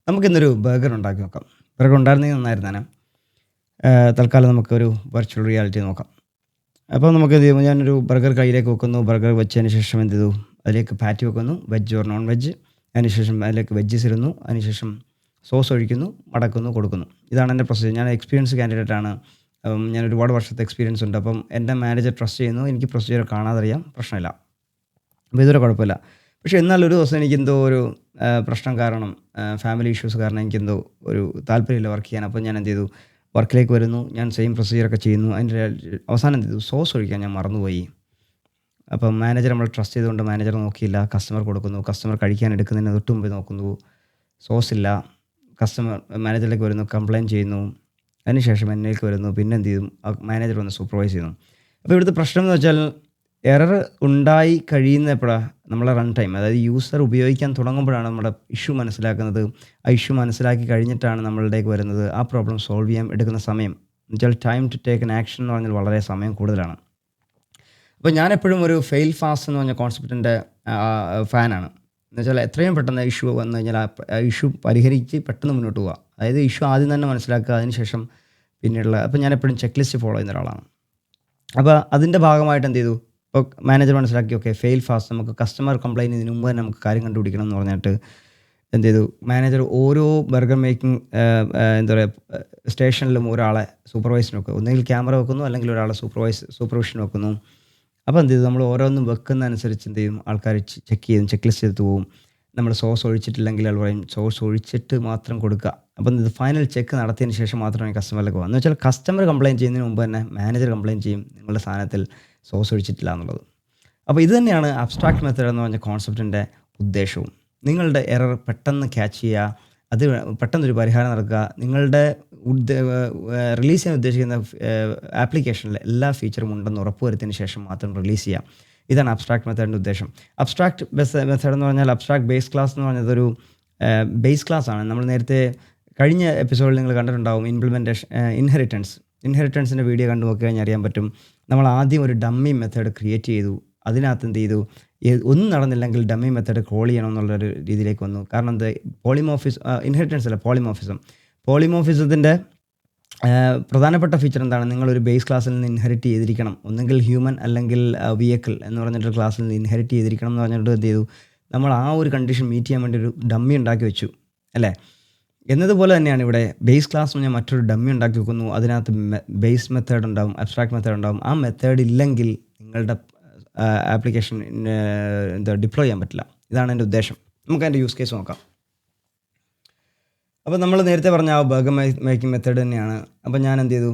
നമുക്കിന്നൊരു ബർഗർ ഉണ്ടാക്കി നോക്കാം. ബർഗർ ഉണ്ടായിരുന്നെങ്കിൽ നന്നായിരുന്നേനെ. തൽക്കാലം നമുക്കൊരു വെർച്വൽ റിയാലിറ്റി നോക്കാം. അപ്പോൾ നമുക്ക് എന്ത് ചെയ്യും, ഞാനൊരു ബർഗർ കയ്യിലേക്ക് വെക്കുന്നു. ബർഗർ വെച്ചതിന് ശേഷം എന്ത് ചെയ്തു, അതിലേക്ക് പാറ്റി വെക്കുന്നു, വെജ് ഓർ നോൺ വെജ്. അതിനുശേഷം അതിലേക്ക് വെജ്ജസ് ഇടുന്നു. അതിനുശേഷം സോസ് ഒഴിക്കുന്നു, മടക്കുന്നു, കൊടുക്കുന്നു. ഇതാണ് എൻ്റെ പ്രൊസീജിയർ. ഞാൻ എക്സ്പീരിയൻസ് കാൻഡിഡേറ്റാണ്. ഞാൻ ഒരുപാട് വർഷത്തെ എക്സ്പീരിയൻസ് ഉണ്ട്. അപ്പം എൻ്റെ മാനേജർ ട്രസ്റ്റ് ചെയ്യുന്നു. എനിക്ക് പ്രൊസീജിയർ കാണാതറിയാം, പ്രശ്നമില്ല. അപ്പോൾ ഇതുവരെ കുഴപ്പമില്ല. പക്ഷേ എന്നാൽ ഒരു ദിവസം എനിക്കെന്തോ ഒരു പ്രശ്നം കാരണം, ഫാമിലി ഇഷ്യൂസ് കാരണം എനിക്കെന്തോ ഒരു താല്പര്യമില്ല വർക്ക് ചെയ്യാൻ. അപ്പോൾ ഞാൻ എന്ത് ചെയ്തു, വർക്കിലേക്ക് വരുന്നു, ഞാൻ സെയിം പ്രൊസീജിയറൊക്കെ ചെയ്യുന്നു. അതിൻ്റെ അവസാനം എന്ത് ചെയ്തു, സോസ് ഒഴിക്കാൻ ഞാൻ മറന്നുപോയി. അപ്പം മാനേജർ നമ്മൾ ട്രസ്റ്റ് ചെയ്തുകൊണ്ട് മാനേജർ നോക്കിയില്ല, കസ്റ്റമർ കൊടുക്കുന്നു. കസ്റ്റമർ കഴിക്കാൻ എടുക്കുന്നതിന് തൊട്ട് മുമ്പ് നോക്കുന്നു, സോസ് ഇല്ല. കസ്റ്റമർ മാനേജറിലേക്ക് വരുന്നു, കംപ്ലയിൻറ്റ് ചെയ്യുന്നു. അതിനുശേഷം എന്നിലേക്ക് വരുന്നു. പിന്നെ എന്ത് ചെയ്യും, മാനേജർ വന്ന് സൂപ്പർവൈസ് ചെയ്യുന്നു. അപ്പോൾ ഇവിടുത്തെ പ്രശ്നം എന്ന് വെച്ചാൽ, എറർ ഉണ്ടായി കഴിയുന്ന എപ്പോഴാണ്, നമ്മളെ റൺ ടൈം, അതായത് യൂസർ ഉപയോഗിക്കാൻ തുടങ്ങുമ്പോഴാണ് നമ്മുടെ ഇഷ്യൂ മനസ്സിലാക്കുന്നത്. ആ ഇഷ്യൂ മനസ്സിലാക്കി കഴിഞ്ഞിട്ടാണ് നമ്മളിലേക്ക് വരുന്നത്. ആ പ്രോബ്ലം സോൾവ് ചെയ്യാൻ എടുക്കുന്ന സമയം എന്ന് വെച്ചാൽ time to take an action എന്ന് പറഞ്ഞാൽ വളരെ സമയം കൂടുതലാണ്. അപ്പോൾ ഞാനെപ്പോഴും ഒരു ഫെയിൽ ഫാസ്റ്റ് എന്ന് പറഞ്ഞ കോൺസെപ്റ്റിൻ്റെ ഫാനാണ്. എന്ന് വെച്ചാൽ എത്രയും പെട്ടെന്ന് ഇഷ്യൂ വന്നു കഴിഞ്ഞാൽ ആ ഇഷ്യൂ പരിഹരിച്ച് പെട്ടെന്ന് മുന്നോട്ട് പോവുക. അതായത് ഇഷ്യൂ ആദ്യം തന്നെ മനസ്സിലാക്കുക, അതിനുശേഷം പിന്നീടുള്ള. അപ്പോൾ ഞാനെപ്പോഴും ചെക്ക് ലിസ്റ്റ് ഫോളോ ചെയ്യുന്ന ഒരാളാണ്. അപ്പോൾ അതിൻ്റെ ഭാഗമായിട്ട് എന്ത് ചെയ്തു, ഇപ്പോൾ മാനേജർ മനസ്സിലാക്കി, ഓക്കെ ഫെയിൽ ഫാസ്റ്റ്, നമുക്ക് കസ്റ്റമർ കംപ്ലയിൻറ്റ് ഇതിന് മുമ്പ് തന്നെ നമുക്ക് കാര്യം കണ്ടുപിടിക്കണം എന്ന് പറഞ്ഞിട്ട് എന്ത് ചെയ്തു, മാനേജർ ഓരോ ബർഗർ മേക്കിംഗ് എന്താ പറയുക സ്റ്റേഷനിലും ഒരാളെ സൂപ്പർവൈസിന് വെക്കും. ഒന്നുകിൽ ക്യാമറ വെക്കുന്നു, അല്ലെങ്കിൽ ഒരാളെ സൂപ്പർവിഷൻ വെക്കുന്നു. അപ്പോൾ എന്ത് ചെയ്തു, നമ്മൾ ഓരോന്നും വെക്കുന്നതനുസരിച്ച് എന്ത് ചെയ്യും, ആൾക്കാർ ചെക്ക് ചെയ്യും, ചെക്ക് ലിസ്റ്റ് ചെയ്ത് പോവും. നമ്മൾ സോസ് ഒഴിച്ചിട്ടില്ലെങ്കിൽ അത് പറയും സോസ് ഒഴിച്ചിട്ട് മാത്രം കൊടുക്കുക. അപ്പം ഇത് ഫൈനൽ ചെക്ക് നടത്തിയതിന് ശേഷം മാത്രമേ കസ്റ്റമറിലേക്ക് പോകാം. എന്ന് വെച്ചാൽ കസ്റ്റമർ കംപ്ലയിൻറ്റ് ചെയ്യുന്നതിന് മുമ്പ് തന്നെ മാനേജർ കംപ്ലയിൻറ്റ് ചെയ്യും നിങ്ങളുടെ സാധനത്തിൽ സോസ് ഒഴിച്ചിട്ടില്ല എന്നുള്ളത്. അപ്പോൾ ഇത് തന്നെയാണ് അബ്സ്ട്രാക്ട് മെത്തേഡ് എന്ന് പറഞ്ഞ കോൺസെപ്റ്റിൻ്റെ ഉദ്ദേശവും. നിങ്ങളുടെ എറർ പെട്ടെന്ന് ക്യാച്ച് ചെയ്യുക, അത് പെട്ടെന്നൊരു പരിഹാരം നടക്കുക. നിങ്ങളുടെ റിലീസ് ചെയ്യാൻ ഉദ്ദേശിക്കുന്ന ആപ്ലിക്കേഷനിൽ എല്ലാ ഫീച്ചറും ഉണ്ടെന്ന് ഉറപ്പുവരുത്തിയതിന് ശേഷം മാത്രം റിലീസ് ചെയ്യാം. ഇതാണ് അബ്സ്ട്രാക്ട് മെത്തേഡിൻ്റെ ഉദ്ദേശം. അബ്സ്ട്രാക്ട് മെത്തേഡ് എന്ന് പറഞ്ഞാൽ, അബ്സ്ട്രാക്ട് ബേസ് ക്ലാസ് എന്ന് പറഞ്ഞതൊരു ബേസ് ക്ലാസ് ആണ്. നമ്മൾ നേരത്തെ കഴിഞ്ഞ എപ്പിസോഡിൽ നിങ്ങൾ കണ്ടിട്ടുണ്ടാവും, ഇൻഹെറിറ്റൻസിൻ്റെ വീഡിയോ കണ്ടു നോക്കി കഴിഞ്ഞാൽ അറിയാൻ പറ്റും. നമ്മൾ ആദ്യം ഒരു ഡമ്മി മെത്തേഡ് ക്രിയേറ്റ് ചെയ്തു. അതിനകത്ത് എന്ത് ചെയ്തു, ഒന്നും നടന്നില്ലെങ്കിൽ ഡമ്മി മെത്തേഡ് കോൾ ചെയ്യണം എന്നുള്ളൊരു രീതിയിലേക്ക് വന്നു. കാരണം എന്ത്, ഇൻഹെറിറ്റൻസ് അല്ല, പോളിമോർഫിസത്തിൻ്റെ പ്രധാനപ്പെട്ട ഫീച്ചർ എന്താണ്, നിങ്ങളൊരു ബേസ് ക്ലാസ്സിൽ നിന്ന് ഇൻഹെറിറ്റ് ചെയ്തിരിക്കണം. ഒന്നെങ്കിൽ ഹ്യൂമൻ അല്ലെങ്കിൽ വെഹിക്കിൾ എന്ന് പറഞ്ഞിട്ടൊരു ക്ലാസ്സിൽ നിന്ന് ഇൻഹെറിറ്റ് ചെയ്തിരിക്കണം എന്ന് പറഞ്ഞിട്ട് എന്ത് ചെയ്തു, നമ്മൾ ആ ഒരു കണ്ടീഷൻ മീറ്റ് ചെയ്യാൻ വേണ്ടി ഒരു ഡമ്മി ഉണ്ടാക്കി വെച്ചു, അല്ലേ? എന്നതുപോലെ തന്നെയാണ് ഇവിടെ ബേസ് ക്ലാസ് ഞാൻ മറ്റൊരു ഡമ്മി ഉണ്ടാക്കി വെക്കുന്നു. അതിനകത്ത് ബേസ് മെത്തേഡ് ഉണ്ടാവും, അബ്സ്ട്രാക്ട് മെത്തേഡ് ഉണ്ടാവും. ആ മെത്തേഡ് ഇല്ലെങ്കിൽ നിങ്ങളുടെ ആപ്ലിക്കേഷൻ ഡിപ്ലോയ് ചെയ്യാൻ പറ്റില്ല. ഇതാണ് എൻ്റെ ഉദ്ദേശം. നമുക്ക് അതിൻ്റെ യൂസ് കേസ് നോക്കാം. അപ്പോൾ നമ്മൾ നേരത്തെ പറഞ്ഞ ആ ബർഗർ മേക്കിംഗ് മെത്തേഡ് തന്നെയാണ്. അപ്പോൾ ഞാൻ എന്ത് ചെയ്തു,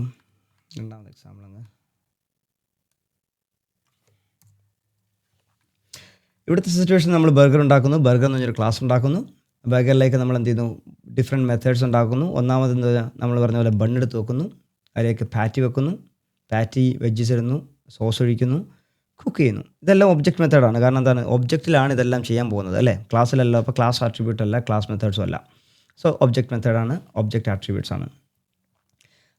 രണ്ടാമത്തെ എക്സാമ്പിൾ ആണ്. ഇവിടുത്തെ സിറ്റുവേഷൻ, നമ്മൾ ബർഗർ ഉണ്ടാക്കുന്നു. ബർഗർ എന്ന് പറഞ്ഞൊരു ക്ലാസ് ഉണ്ടാക്കുന്നു. ബർഗറിലേക്ക് നമ്മൾ എന്ത് ചെയ്യുന്നു, ഡിഫറെൻറ്റ് മെത്തേഡ്സ് ഉണ്ടാക്കുന്നു. ഒന്നാമത് എന്താ, നമ്മൾ പറഞ്ഞ പോലെ ബണ്ണെടുത്ത് വെക്കുന്നു, അതിലേക്ക് പാറ്റി വെക്കുന്നു, പാറ്റി വെജ്ജസ് ഇടുന്നു, സോസ് ഒഴിക്കുന്നു, കുക്ക് ചെയ്യുന്നു. ഇതെല്ലാം ഒബ്ജക്റ്റ് മെത്തേഡാണ്. കാരണം എന്താണ്, ഒബ്ജക്റ്റിലാണ് ഇതെല്ലാം ചെയ്യാൻ പോകുന്നത്, അല്ലേ? ക്ലാസ്സിലല്ല. അപ്പോൾ ക്ലാസ് ആട്രിബ്യൂട്ട് അല്ല, ക്ലാസ് മെത്തേഡ്സും അല്ല. സോ ഒബ്ജക്റ്റ് മെത്തേഡാണ്, ഒബ്ജക്റ്റ് ആട്രിബ്യൂട്ട്സ് ആണ്.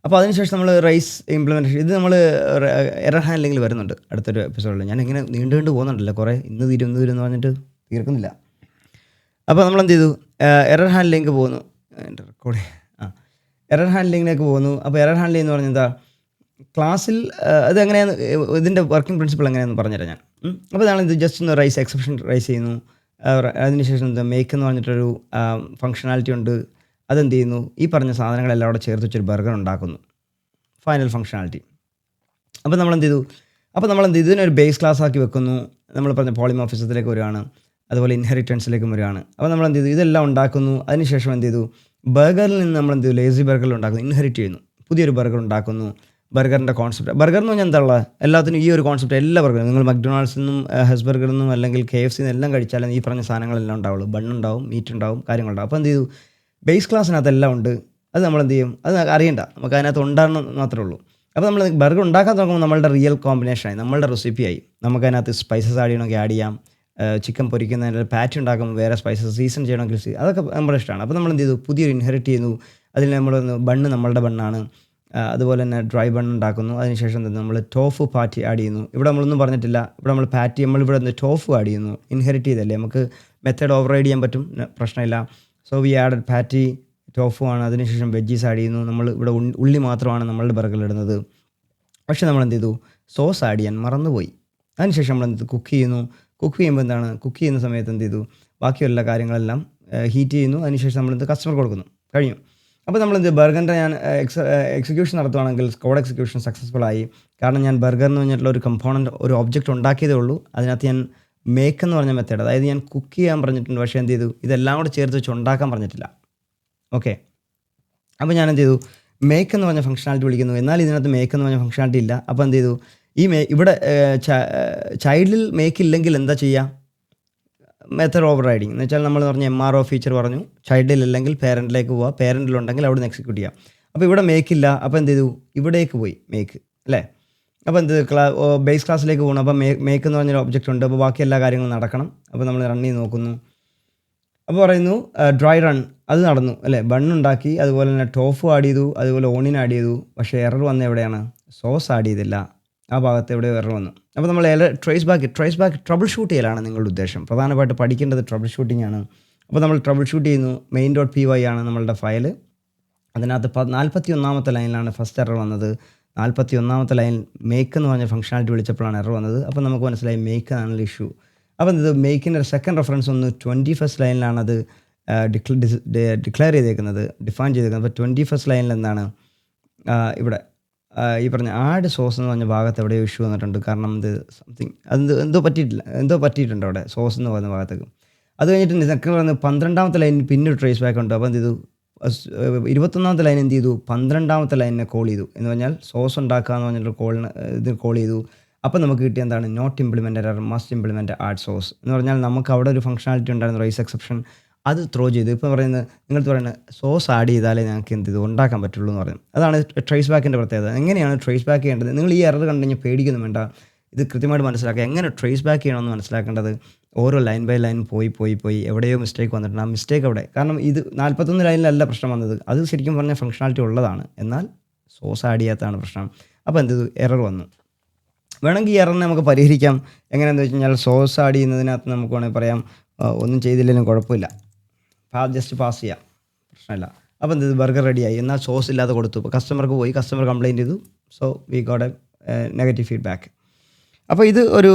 അപ്പോൾ അതിനുശേഷം നമ്മൾ റൈസ് ഇംപ്ലിമെൻറ്റേഷൻ, ഇത് നമ്മൾ എറർ ഹാൻഡ്ലിങ്ങിൽ വരുന്നുണ്ട് അടുത്തൊരു എപ്പിസോഡിൽ. ഞാൻ ഇങ്ങനെ നീണ്ടു പോകുന്നുണ്ടല്ലോ, കുറേ ഇന്ന് തീരും എന്ന് പറഞ്ഞിട്ട് തീർക്കുന്നില്ല. അപ്പോൾ നമ്മൾ എന്ത് ചെയ്തു, എറർ ഹാൻഡ്ലിങ്ങിലേക്ക് പോകുന്നു. എൻ്റെ റെക്കോർഡ് എറർ ഹാൻഡ്ലിങ്ങിലേക്ക് പോകുന്നു. അപ്പോൾ എറർ ഹാൻഡ്ലിംഗ് എന്ന് പറഞ്ഞാൽ എന്താ, ക്ലാസ്സിൽ അത് എങ്ങനെയാണ്, ഇതിൻ്റെ വർക്കിംഗ് പ്രിൻസിപ്പിൾ എങ്ങനെയാണെന്ന് പറഞ്ഞുതരാം ഞാൻ. അപ്പോൾ ഞാനിത് ജസ്റ്റ് ഒന്ന് എക്സെപ്ഷൻ റൈസ് ചെയ്യുന്നു. അതിനുശേഷം എന്താ, മേക്ക് എന്ന് പറഞ്ഞിട്ടൊരു ഫങ്ഷണാലിറ്റി ഉണ്ട്. അതെന്ത് ചെയ്യുന്നു, ഈ പറഞ്ഞ സാധനങ്ങളെല്ലാം അവിടെ ചേർത്ത് വെച്ചൊരു ബർഗർ ഉണ്ടാക്കുന്നു, ഫൈനൽ ഫങ്ഷണാലിറ്റി. അപ്പോൾ നമ്മളെന്ത് ചെയ്തു, ഇതിനൊരു ബേസ് ക്ലാസ് ആക്കി വെക്കുന്നു. നമ്മൾ പറഞ്ഞ പോളിമോർഫിസത്തിലേക്ക് വരികയാണ്, അതുപോലെ ഇൻഹെറിറ്റൻസിലേക്കും വരികയാണ്. അപ്പോൾ നമ്മൾ എന്ത് ചെയ്തു, ഇതെല്ലാം ഉണ്ടാക്കുന്നു. അതിനുശേഷം എന്ത് ചെയ്തു, ബർഗറിൽ നിന്ന് നമ്മൾ എന്ത് ചെയ്തു, ലേസി ബർഗറിൽ ഉണ്ടാക്കുന്നു, ഇൻഹെറിറ്റ് ചെയ്യുന്നു, പുതിയൊരു ബർഗർ ഉണ്ടാക്കുന്നു. ബർഗറിൻ്റെ കോൺസെപ്റ്റ്, ബർഗർ എന്ന് പറഞ്ഞാൽ എന്താ ഉള്ളത്, എല്ലാത്തിനും ഈ ഒരു കോൺസെപ്റ്റ്, എല്ലാ ബർഗറും നിങ്ങൾ മക്ഡൊണാൾഡ്സിൽ നിന്നും ഹെസ്ബർഗറിൽ നിന്നും അല്ലെങ്കിൽ KFC എല്ലാം കഴിച്ചാലും ഈ പറഞ്ഞ സാധനങ്ങളെല്ലാം ഉണ്ടാവുള്ളൂ. ബണ്ണുണ്ടാവും, മീറ്റ് ഉണ്ടാവും, കാര്യങ്ങളുണ്ടാവും. അപ്പോൾ എന്ത് ചെയ്തു, ബേസ് ക്ലാസ്സിനകത്ത് എല്ലാം ഉണ്ട്. അത് നമ്മൾ എന്ത് ചെയ്യും, അത് അറിയണ്ട, നമുക്ക് അതിനകത്ത് ഉണ്ടാകണം മാത്രമേ ഉള്ളൂ. അപ്പോൾ നമ്മൾ ബർഗർ ഉണ്ടാക്കാൻ തുടങ്ങുമ്പോൾ നമ്മളുടെ റിയൽ കോമ്പിനേഷനായി, നമ്മളുടെ റെസിപ്പിയായി. നമുക്ക് അതിനകത്ത് സ്പൈസസ് ആഡ് ചെയ്യണമെങ്കിൽ ആഡ് ചെയ്യാം. ചിക്കൻ പൊരിക്കുന്നതിന് പാറ്റി ഉണ്ടാക്കുമ്പോൾ വേറെ സ്പൈസസ് സീസൺ ചെയ്യണമെങ്കിൽ അതൊക്കെ നമ്മുടെ ഇഷ്ടമാണ്. അപ്പോൾ നമ്മൾ എന്ത് ചെയ്തു, പുതിയൊരു ഇൻഹെറിറ്റ് ചെയ്യുന്നു. അതിൽ നമ്മൾ ബണ്ണ് നമ്മളുടെ ബണ്ണാണ്. അതുപോലെ തന്നെ ഡ്രൈ ബൺ ഉണ്ടാക്കുന്നു. അതിനുശേഷം നമ്മൾ ടോഫു പാറ്റി ആഡ് ചെയ്യുന്നു. ഇവിടെ നമ്മളൊന്നും പറഞ്ഞിട്ടില്ല. ഇവിടെ നമ്മൾ പാറ്റി, നമ്മളിവിടെ ടോഫു ആഡ് ചെയ്യുന്നു. ഇൻഹെറിറ്റ് ചെയ്തല്ലേ, നമുക്ക് മെത്തേഡ് ഓവർ റൈഡ് ചെയ്യാൻ പറ്റും, പ്രശ്നമില്ല. So we added patty, tofu ആണ്, അതിനുശേഷം വെജീസ് ആഡ് ചെയ്യുന്നു. നമ്മൾ ഇവിടെ ഉള്ളി മാത്രമാണ് നമ്മളുടെ ബർഗറിലിടുന്നത്. പക്ഷേ നമ്മൾ എന്ത് ചെയ്തു, സോസ് ആഡ് ചെയ്യാൻ മറന്നുപോയി. അതിനുശേഷം നമ്മൾ എന്ത് കുക്ക് ചെയ്യുന്നു. കുക്ക് ചെയ്യുമ്പോൾ എന്താണ്, കുക്ക് ചെയ്യുന്ന സമയത്ത് എന്ത് ചെയ്തു, ബാക്കിയുള്ള കാര്യങ്ങളെല്ലാം ഹീറ്റ് ചെയ്യുന്നു. അതിനുശേഷം നമ്മളെന്ത് കസ്റ്റമർ കൊടുക്കുന്നു, കഴിഞ്ഞു. അപ്പോൾ നമ്മളെന്ത് ബർഗറിൻ്റെ ഞാൻ എക്സിക്യൂഷൻ നടത്തുവാണെങ്കിൽ കോഡ് എക്സിക്യൂഷൻ സക്സസ്ഫുൾ ആയി. കാരണം ഞാൻ ബർഗർ എന്ന് പറഞ്ഞിട്ടുള്ള ഒരു കമ്പോണൻറ്റ്, ഒരു ഒബ്ജക്റ്റ് ഉണ്ടാക്കിയതേ ഉള്ളൂ. അതിനകത്ത് ഞാൻ മേക്ക് എന്ന് പറഞ്ഞ മെത്തേഡ്, അതായത് ഞാൻ കുക്ക് ചെയ്യാൻ പറഞ്ഞിട്ടുണ്ട്, പക്ഷേ എന്ത് ചെയ്തു, ഇതെല്ലാം കൂടെ ചേർത്ത് വെച്ച് ഉണ്ടാക്കാൻ പറഞ്ഞിട്ടില്ല. ഓക്കെ, അപ്പോൾ ഞാൻ എന്ത് ചെയ്തു, മേക്ക് എന്ന് പറഞ്ഞ ഫംഗ്ഷനാലിറ്റി വിളിക്കുന്നു. എന്നാൽ ഇതിനകത്ത് മേക്ക് എന്ന് പറഞ്ഞ ഫംഗ്ഷനാലിറ്റി ഇല്ല. അപ്പോൾ എന്ത് ചെയ്തു, ഈ ഇവിടെ ചൈൽഡിൽ മേക്ക് ഇല്ലെങ്കിൽ എന്താ ചെയ്യുക, മെത്തേഡ് ഓവർ റൈഡിങ് എന്ന് വെച്ചാൽ നമ്മൾ പറഞ്ഞ MRO ഫീച്ചർ പറഞ്ഞു, ചൈൽഡിൽ ഇല്ലെങ്കിൽ പേരൻറ്റിലേക്ക് പോവുക, പേരൻറ്റിലുണ്ടെങ്കിൽ അവിടെ നിന്ന് എക്സിക്യൂട്ട് ചെയ്യാം. അപ്പോൾ ഇവിടെ മേക്കില്ല. അപ്പോൾ എന്ത് ചെയ്തു, ഇവിടേക്ക് പോയി മേക്ക്, അല്ലേ. അപ്പോൾ എന്ത് ബേസ് ക്ലാസ്സിലേക്ക് പോകണം. അപ്പോൾ മേക്ക് എന്ന് പറഞ്ഞൊരു ഒബ്ജക്റ്റ് ഉണ്ട്. അപ്പോൾ ബാക്കി എല്ലാ കാര്യങ്ങളും നടക്കണം. അപ്പോൾ നമ്മൾ റൺ ചെയ്ത് നോക്കുന്നു. അപ്പോൾ പറയുന്നു ഡ്രൈ റൺ, അത് നടന്നു, അല്ലേ. ബണ്ണുണ്ടാക്കി, അതുപോലെ തന്നെ ടോഫു ആഡ് ചെയ്തു, അതുപോലെ ഓണിയൻ ആഡ് ചെയ്തു. പക്ഷേ എറർ വന്ന എവിടെയാണ്, സോസ് ആഡ് ചെയ്തില്ല, ആ ഭാഗത്ത് എവിടെയോ എറർ വന്നു. അപ്പോൾ നമ്മൾ ട്രേസ് ബാക്ക് ട്രബിൾ ഷൂട്ട് ചെയ്യലാണ് നിങ്ങളുടെ ഉദ്ദേശം. പ്രധാനമായിട്ട് പഠിക്കേണ്ടത് ട്രബിൾ ഷൂട്ടിംഗ് ആണ്. അപ്പോൾ നമ്മൾ ട്രബിൾ ഷൂട്ട് ചെയ്യുന്നു. main.py ആണ് നമ്മളുടെ ഫയൽ. അതിനകത്ത് 41ാമത്തെ ലൈനിലാണ് ഫസ്റ്റ് എറർ വന്നത്. 41ാമത്തെ ലൈൻ മേക്ക് എന്ന് പറഞ്ഞ ഫംഗ്ഷനാലിറ്റി വിളിച്ചപ്പോഴാണ് എറർ വന്നത്. അപ്പോൾ നമുക്ക് മനസ്സിലായി മേക്ക് ആണല്ലോ ഇഷ്യൂ. അപ്പോൾ ഇത് മേക്കിൻ്റെ സെക്കൻഡ് റെഫറൻസ് ഒന്ന് 21st ലൈനിലാണ് അത് ഡിക്ലെയർ ചെയ്തേക്കുന്നത്, ഡിഫൈൻ ചെയ്തേക്കുന്നത്. അപ്പോൾ 21st ലൈനിൽ എന്താണ്, ഇവിടെ ഈ പറഞ്ഞ ആഡ് സോസ് എന്ന് പറഞ്ഞ ഭാഗത്ത് എവിടെയോ ഇഷ്യൂ വന്നിട്ടുണ്ട്. കാരണം ഇത് സംതിങ് എന്തോ പറ്റിയിട്ടുണ്ട് അവിടെ സോസ് എന്ന് പറയുന്ന ഭാഗത്തേക്ക്. അത് കഴിഞ്ഞിട്ട് സെക്കൻഡ് പറയുന്നത് 12ാമത്തെ ലൈനിൽ പിന്നെ ട്രേസ് ബാക്ക് ഉണ്ട്. അപ്പോൾ എന്ത് ചെയ്തു, 21ാമത്തെ ലൈൻ എന്ത് ചെയ്തു, 12ാമത്തെ ലൈനിനെ കോൾ ചെയ്തു. എന്ന് പറഞ്ഞാൽ സോസ് ഉണ്ടാക്കുക എന്ന് പറഞ്ഞിട്ട് കോൾ ചെയ്തു. അപ്പോൾ നമുക്ക് കിട്ടിയ എന്താണ്, not implemented error, must implement at സോസ് എന്ന് പറഞ്ഞാൽ നമുക്ക് അവിടെ ഒരു ഫംഗ്ഷനാലിറ്റി ഉണ്ടായിരുന്നു, റൈസ് എക്സെപ്ഷൻ, അത് ത്രോ ചെയ്തു. ഇപ്പോൾ പറയുന്നത് നിങ്ങൾക്ക് പറയുന്നത് സോസ് ആഡ് ചെയ്താലേ ഞങ്ങൾക്ക് എന്ത് ചെയ്തു ഉണ്ടാക്കാൻ പറ്റുള്ളൂ എന്ന് പറയുന്നത്. അതാണ് ട്രേസ് ബാക്കിൻ്റെ പ്രത്യേകത. എങ്ങനെയാണ് ട്രേസ് ബാക്ക് ചെയ്യേണ്ടത്, നിങ്ങൾ ഈ എറർ കണ്ടു കഴിഞ്ഞാൽ പേടിക്കുന്നു വേണ്ട, ഇത് കൃത്യമായിട്ട് മനസ്സിലാക്കുക. എങ്ങനെ ട്രേസ് ബാക്ക് ചെയ്യണമെന്ന് മനസ്സിലാക്കേണ്ടത്, ഓരോ ലൈൻ ബൈ ലൈൻ പോയി എവിടെയോ മിസ്റ്റേക്ക് വന്നിട്ടുണ്ട്. ആ മിസ്റ്റേക്ക് അവിടെ, കാരണം ഇത് 41 ലൈനിലല്ല പ്രശ്നം വന്നത്, അത് ശരിക്കും പറഞ്ഞാൽ ഫംഗ്ഷനാലിറ്റി ഉള്ളതാണ്, എന്നാൽ സോസ് ആഡ് ചെയ്യാത്തതാണ് പ്രശ്നം. അപ്പോൾ എന്ത് ചെയ്തു, എറർ വന്നു. വേണമെങ്കിൽ ഈ എററിനെ നമുക്ക് പരിഹരിക്കാം. എങ്ങനെയാണെന്ന് വെച്ച് കഴിഞ്ഞാൽ സോസ് ആഡ് ചെയ്യുന്നതിനകത്ത് നമുക്ക് വേണമെങ്കിൽ പറയാം, ഒന്നും ചെയ്തില്ലെങ്കിലും കുഴപ്പമില്ല, ജസ്റ്റ് പാസ് ചെയ്യാം, പ്രശ്നമില്ല. അപ്പോൾ എന്ത്, ബർഗർ റെഡിയായി, എന്നാൽ സോസ് ഇല്ലാതെ കൊടുത്തു. ഇപ്പോൾ കസ്റ്റമർക്ക് പോയി, കസ്റ്റമർ കംപ്ലയിൻറ്റ് ചെയ്തു, so we got A negative feedback. അപ്പോൾ ഇത് ഒരു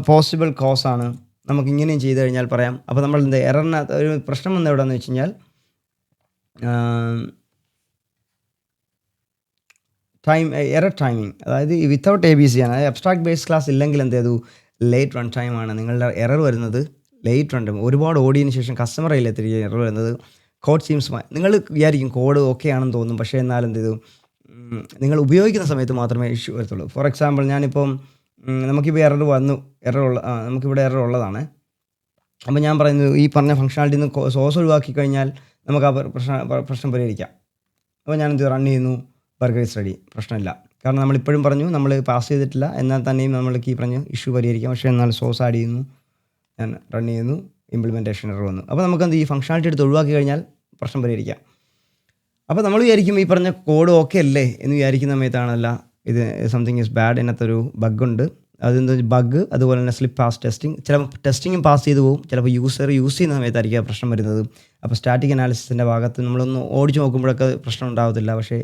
പോസിബിൾ കോസാണ്. നമുക്ക് ഇങ്ങനെയും ചെയ്ത് കഴിഞ്ഞാൽ പറയാം. അപ്പോൾ നമ്മൾ എന്ത് എററിനകത്ത് ഒരു പ്രശ്നം വന്നത് എവിടെയാണെന്ന് വെച്ച് കഴിഞ്ഞാൽ എറർ ടൈമിങ്, അതായത് വിത്തൗട്ട് ABC ആണ്. അതായത് അബ്സ്ട്രാക്ട് ബേസ് ക്ലാസ് ഇല്ലെങ്കിൽ എന്ത് ചെയ്തു, ലേറ്റ് റൺ ടൈം ആണ് നിങ്ങളുടെ എറർ വരുന്നത്. ലേറ്റ് റൺ ടൈം ഒരുപാട് ഓടിയതിന് ശേഷം കസ്റ്റമർ കയ്യിലെത്തിരിക്കും എറർ വരുന്നത്. കോഡ് സീംസ് നിങ്ങൾ വിചാരിക്കും കോഡ് ഓക്കെ ആണെന്ന് തോന്നും, പക്ഷേ എന്നാൽ എന്ത് ചെയ്തു, നിങ്ങൾ ഉപയോഗിക്കുന്ന സമയത്ത് മാത്രമേ ഇഷ്യൂ വരത്തുള്ളൂ. ഫോർ എക്സാമ്പിൾ ഞാനിപ്പം നമുക്കിപ്പോൾ നമുക്കിവിടെ എറർ ഉള്ളതാണ്. അപ്പോൾ ഞാൻ പറയുന്നത് ഈ പറഞ്ഞ ഫംഗ്ഷനാലിറ്റിയിൽ നിന്ന് സോസ് ഒഴിവാക്കി കഴിഞ്ഞാൽ നമുക്ക് ആ പ്രശ്നം പരിഹരിക്കാം. അപ്പോൾ ഞാനെന്ത് റൺ ചെയ്യുന്നു, ബർഗർ ഈസ് റെഡി, പ്രശ്നമില്ല. കാരണം നമ്മളിപ്പോഴും പറഞ്ഞു നമ്മൾ പാസ് ചെയ്തിട്ടില്ല, എന്നാൽ തന്നെയും നമ്മൾക്ക് ഈ പറഞ്ഞ ഇഷ്യൂ പരിഹരിക്കാം. പക്ഷേ എന്നാൽ സോസ് ആഡ് ചെയ്യുന്നു, ഞാൻ റൺ ചെയ്യുന്നു, ഇംപ്ലിമെൻറ്റേഷൻ എറർ വന്നു. അപ്പോൾ നമുക്കെന്ത് ഈ ഫംഗ്ഷനാലിറ്റി എടുത്ത് ഒഴിവാക്കി കഴിഞ്ഞാൽ പ്രശ്നം പരിഹരിക്കാം. അപ്പോൾ നമ്മൾ വിചാരിക്കും ഈ പറഞ്ഞ കോഡ് ഓക്കെ അല്ലേ എന്ന് വിചാരിക്കുന്ന സമയത്താണല്ല ഇത് സംതിങ് ഈസ് ബാഡ്, ഇതിനകത്തൊരു ബഗ്ഗുണ്ട്. അതെന്താ ബഗ്, അതുപോലെ തന്നെ സ്ലിപ്പ് പാസ് ടെസ്റ്റിംഗ്, ചിലപ്പോൾ ടെസ്റ്റിങ്ങും പാസ് ചെയ്ത് പോകും, ചിലപ്പോൾ യൂസർ യൂസ് ചെയ്യുന്ന സമയത്തായിരിക്കും പ്രശ്നം വരുന്നത്. അപ്പോൾ സ്റ്റാറ്റിക് അനാലിസിസിൻ്റെ ഭാഗത്ത് നമ്മളൊന്ന് ഓടിച്ച് നോക്കുമ്പോഴൊക്കെ പ്രശ്നം ഉണ്ടാകത്തില്ല, പക്ഷേ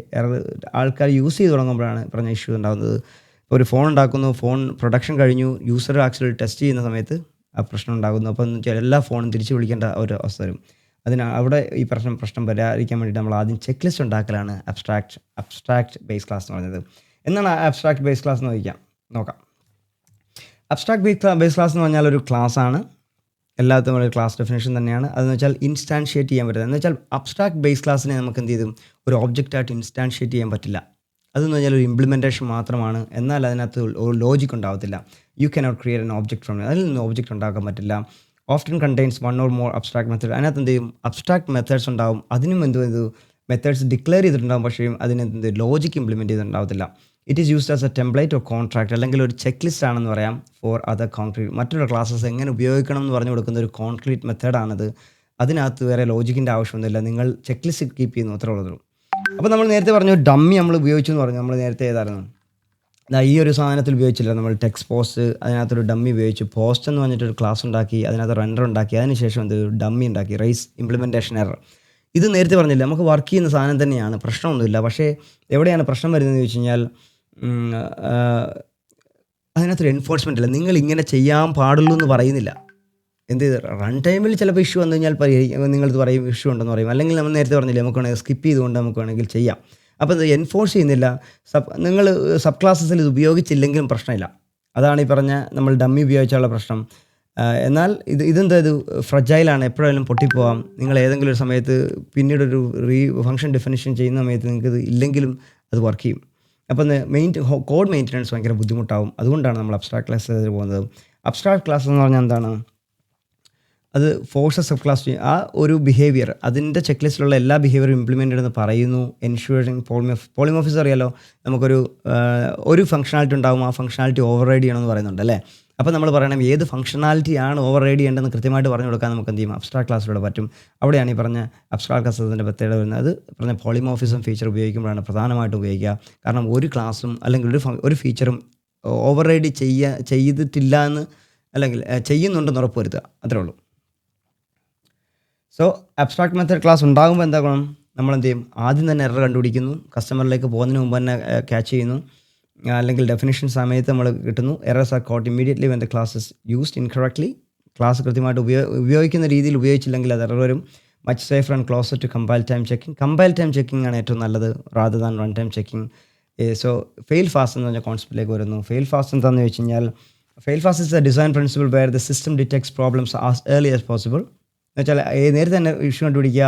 ആൾക്കാർ യൂസ് ചെയ്ത് തുടങ്ങുമ്പോഴാണ് പറഞ്ഞ ഇഷ്യൂ ഉണ്ടാകുന്നത്. ഇപ്പോൾ ഒരു ഫോൺ ഉണ്ടാക്കുന്നു, ഫോൺ പ്രൊഡക്ഷൻ കഴിഞ്ഞു, യൂസർ ആക്ച്വലി ടെസ്റ്റ് ചെയ്യുന്ന സമയത്ത് ആ പ്രശ്നം ഉണ്ടാകുന്നു. അപ്പോൾ എല്ലാ ഫോണും തിരിച്ച് വിളിക്കേണ്ട ഒരു അവസ്ഥ വരും. അവിടെ ഈ പ്രശ്നം പരിഹരിക്കാൻ വേണ്ടിയിട്ട് നമ്മൾ ആദ്യം ചെക്ക് ലിസ്റ്റ് ഉണ്ടാക്കലാണ് അബ്സ്ട്രാക്ട് ബേസ് ക്ലാസ് എന്ന് പറയുന്നത്. എന്നാണ് അബ്സ്ട്രാക്ട് ബേസ് ക്ലാസ് എന്ന് നോക്കാം. അബ്സ്ട്രാക്ട് ബേസ് ക്ലാസ് എന്ന് പറഞ്ഞാൽ ഒരു ക്ലാസ്സാണ്, എല്ലാത്തും ഒരു ക്ലാസ് ഡെഫിനേഷൻ തന്നെയാണ്. അതെന്ന് വെച്ചാൽ ഇൻസ്റ്റാൻഷിയേറ്റ് ചെയ്യാൻ പറ്റില്ല. എന്ന് വെച്ചാൽ അബ്സ്ട്രാക്ട് ബേസ് ക്ലാസ്സിനെ നമുക്ക് എന്ത് ചെയ്തും ഒരു ഒബ്ജക്റ്റായിട്ട് ഇൻസ്റ്റാൻഷിയേറ്റ് ചെയ്യാൻ പറ്റില്ല. അതെന്ന് പറഞ്ഞാൽ ഒരു ഇംപ്ലിമെൻറ്റേഷൻ മാത്രമാണ്, എന്നാൽ അതിനകത്ത് ഒരു ലോജിക് ഉണ്ടാകത്തില്ല. You cannot create an object from, അതിൽ നിന്ന് ഒബ്ജക്റ്റ് ഉണ്ടാക്കാൻ പറ്റില്ല. Often contains 1 or more abstract method, അതിനകത്ത് എന്ത് ചെയ്യും അബ്സ്ട്രാക്ട് മെത്തേഡ്സ് ഉണ്ടാവും, അതിനും മെത്തേഡ്സ് ഡിക്ലെയർ ചെയ്തിട്ടുണ്ടാകും, പക്ഷേ അതിനെന്ത് ലോജിക്ക് ഇംപ്ലിമെൻറ്റ് ചെയ്തിട്ടുണ്ടാകത്തില്ല. It is used as a template or contract, അല്ലെങ്കിൽ ഒരു ചെക്ക് ലിസ്റ്റ് ആണെന്ന് പറയാം ഫോർ അതർ കോൺക്രീറ്റ്. മറ്റുള്ള ക്ലാസ്സസ് എങ്ങനെ ഉപയോഗിക്കണം എന്ന് പറഞ്ഞു കൊടുക്കുന്ന ഒരു കോൺക്രീറ്റ് മെത്തേഡാണിത്. അതിനകത്ത് വേറെ ലോജിക്കിൻ്റെ ആവശ്യമൊന്നുമില്ല, നിങ്ങൾ ചെക്ക് ലിസ്റ്റ് കീപ്പ് ചെയ്യുന്നു, അത്രേ ഉള്ളൂ. അപ്പോൾ നമ്മൾ നേരത്തെ പറഞ്ഞു ഡമ്മി നമ്മൾ ഉപയോഗിച്ചു എന്ന് പറഞ്ഞു, നമ്മൾ നേരത്തെ ഏതായിരുന്നു ഈ ഒരു സാധനത്തിൽ ഉപയോഗിച്ചില്ല നമ്മൾ ടെക്സ്റ്റ് പോസ്റ്റ്, അതിനകത്തൊരു ഡമ്മി ഉപയോഗിച്ചു. പോസ്റ്റ് എന്ന് പറഞ്ഞിട്ടൊരു ക്ലാസ് ഉണ്ടാക്കി, അതിനകത്ത് റെൻഡർ ഉണ്ടാക്കി, അതിനുശേഷം എന്ത് ഡമ്മി ഉണ്ടാക്കി, റൈസ് ഇംപ്ലിമെൻറ്റേഷൻ എറർ. ഇത് നേരത്തെ പറഞ്ഞില്ല, നമുക്ക് വർക്ക് ചെയ്യുന്ന സാധനം തന്നെയാണ്, പ്രശ്നമൊന്നുമില്ല. പക്ഷേ എവിടെയാണ് പ്രശ്നം വരുന്നതെന്ന് ചോദിച്ചു കഴിഞ്ഞാൽ അതിനകത്തൊരു എൻഫോഴ്സ്മെൻ്റ് ഇല്ല. നിങ്ങൾ ഇങ്ങനെ ചെയ്യാൻ പാടുള്ളൂ എന്ന് പറയുന്നില്ല. എന്ത് റൺ ടൈമിൽ ചിലപ്പോൾ ഇഷ്യൂ വന്നു കഴിഞ്ഞാൽ നിങ്ങളിത് പറയും ഇഷ്യൂ ഉണ്ടെന്ന് പറയും. അല്ലെങ്കിൽ നമ്മൾ നേരത്തെ പറഞ്ഞില്ലേ, നമുക്ക് വേണമെങ്കിൽ സ്കിപ്പ് ചെയ്തുകൊണ്ട് നമുക്ക് വേണമെങ്കിൽ ചെയ്യാം. അപ്പോൾ ഇത് എൻഫോഴ്സ് ചെയ്യുന്നില്ല. നിങ്ങൾ സബ് ക്ലാസ്സസിൽ ഇത് ഉപയോഗിച്ചില്ലെങ്കിലും പ്രശ്നമില്ല. അതാണ് ഈ പറഞ്ഞ നമ്മൾ ഡമ്മി ഉപയോഗിച്ചുള്ള പ്രശ്നം. എന്നാൽ ഇതെന്താ, ഇത് ഫ്രജൈലാണ്, എപ്പോഴായാലും പൊട്ടിപ്പോവാം. നിങ്ങൾ ഏതെങ്കിലും ഒരു സമയത്ത് പിന്നീടൊരു ഫംഗ്ഷൻ ഡെഫിനിഷൻ ചെയ്യുന്ന സമയത്ത് നിങ്ങൾക്ക് ഇത് ഇല്ലെങ്കിലും അത് വർക്ക് ചെയ്യും. അപ്പം കോഡ് മെയിൻ്റനൻസ് ഭയങ്കര ബുദ്ധിമുട്ടാവും. അതുകൊണ്ടാണ് നമ്മൾ അബ്സ്ട്രാക്ട് ക്ലാസ്സിൽ പോകുന്നത്. അബ്സ്ട്രാക്ട് ക്ലാസ് എന്ന് പറഞ്ഞാൽ എന്താണ്? അത് ഫോഴ്സസ് സബ് ക്ലാസ് ആ ഒരു ബിഹേവിയർ, അതിൻ്റെ ചെക്ക് ലിസ്റ്റിലുള്ള എല്ലാ ബിഹേവിയറും ഇംപ്ലിമെൻറ്റഡ് എന്ന് പറയുന്നു. എൻഷുറിങ് പോളിമോർഫിസം അറിയാലോ, ഒരു ഫംഗ്ഷനാലിറ്റി ഉണ്ടാകും, ആ ഫംഗ്ഷനാലിറ്റി ഓവർ റൈഡ് ചെയ്യണമെന്ന് പറയുന്നുണ്ട് അല്ലേ. അപ്പോൾ നമ്മൾ പറയണം ഏത് ഫംഗ്ഷനാലിറ്റിയാണ് ഓവർ റൈഡ് ചെയ്യേണ്ടതെന്ന് കൃത്യമായിട്ട് പറഞ്ഞു കൊടുക്കാൻ നമുക്ക് എന്ത് ചെയ്യും, അബ്സ്ട്രാക്ട് ക്ലാസ്സിലൂടെ പറ്റും. അവിടെയാണ് ഈ പറഞ്ഞ അബ്സ്ട്രാക്ട് ക്ലാസ്സിൻ്റെ പ്രത്യേകത വരുന്നത്. അത് പറഞ്ഞ പോളിമോർഫിസം ഫീച്ചർ ഉപയോഗിക്കുമ്പോഴാണ് പ്രധാനമായിട്ടും ഉപയോഗിക്കുക. കാരണം ഒരു ക്ലാസ്സും അല്ലെങ്കിൽ ഒരു ഫീച്ചറും ഓവർ റൈഡ് ചെയ്തിട്ടില്ല എന്ന്, അല്ലെങ്കിൽ ചെയ്യുന്നുണ്ടെന്ന് ഉറപ്പ് വരുത്തുക, അത്രേ ഉള്ളൂ. സോ അബ്സ്ട്രാക്ട് മെത്തേഡ് ക്ലാസ് ഉണ്ടാകുമ്പോൾ എന്താക്കണം, നമ്മളെന്ത് ചെയ്യും, ആദ്യം തന്നെ എറർ കണ്ടുപിടിക്കുന്നു, കസ്റ്റമറിലേക്ക് പോകുന്നതിന് മുമ്പ് തന്നെ ക്യാച്ച് ചെയ്യുന്നു, അല്ലെങ്കിൽ ഡെഫിനിഷൻ സമയത്ത് നമ്മൾ കിട്ടുന്നു. Errors are caught immediately when the class is used incorrectly. Class കൃത്യമായിട്ട് ഉപയോഗിക്കുന്ന രീതിയിൽ ഉപയോഗിച്ചില്ലെങ്കിൽ അത് എറർ വരും. Much safer and closer to compile time checking. Compile time checking ആണ് ഏറ്റവും നല്ലത് rather than run time checking. So fail fast എന്ന് പറഞ്ഞ കോൺസെപ്റ്റിലേക്ക് വരുന്നു. ഫെയിൽ ഫാസ്റ്റ് എന്താണെന്ന് വെച്ച് കഴിഞ്ഞാൽ, fail fast is a design principle where the system detects problems as early as possible. എന്നുവെച്ചാൽ നേരത്തെ തന്നെ ഇഷ്യൂ കണ്ടുപിടിക്കുക.